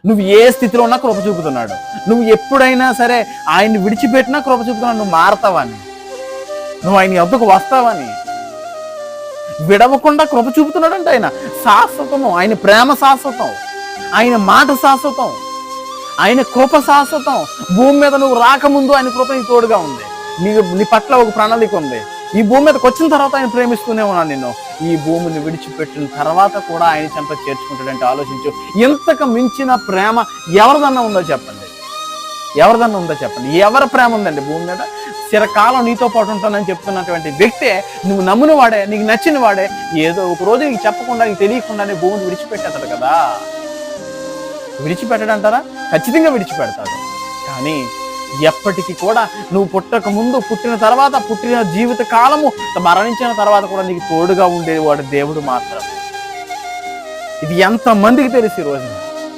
నువ్వు ఏ స్థితిలో ఉన్నా కృప చూపుతున్నాడు. నువ్వు ఎప్పుడైనా సరే ఆయన్ని విడిచిపెట్టినా కృప చూపుతున్నాడు. నువ్వు మారతావని, నువ్వు ఆయన యొద్దకు వస్తావని, విడవకుండా కృప చూపుతున్నాడంటే ఆయన శాశ్వతము. ఆయన ప్రేమ శాశ్వతం, ఆయన మాట శాశ్వతం, ఆయన కృప శాశ్వతం. భూమి మీద నువ్వు రాకముందు ఆయన కృప నీ తోడుగా ఉంది. నీ పట్ల ఒక ప్రణాళిక ఉంది. ఈ భూమి మీదకి వచ్చిన తర్వాత ఆయన ప్రేమిస్తూనే ఉన్నాను నిన్ను. ఈ భూమిని విడిచిపెట్టిన తర్వాత కూడా ఆయన చెంత చేర్చుకుంటాడంటే ఆలోచించు. ఇంతకు మించిన ప్రేమ ఎవరిదన్నా ఉందో చెప్పండి, ఎవరిదన్నా ఉందో చెప్పండి. ఎవరి ప్రేమ ఉందండి భూమి మీద? చిరకాలం నీతో పాటు ఉంటానని చెప్తున్నటువంటి వ్యక్తే, నువ్వు నమ్మిన వాడే, నీకు నచ్చిన వాడే, ఏదో ఒక రోజు నీకు చెప్పకుండా, నీకు తెలియకుండానే భూమిని విడిచిపెట్టేస్తాడు కదా. విడిచిపెట్టడంటారా? ఖచ్చితంగా విడిచిపెడతాడు. కానీ ఎప్పటికీ కూడా నువ్వు పుట్టక ముందు, పుట్టిన తర్వాత, పుట్టిన జీవిత కాలము, మరణించిన తర్వాత కూడా నీకు తోడుగా ఉండేవాడు దేవుడు మాత్రమే. ఇది ఎంతమందికి తెలుసు ఈ రోజున?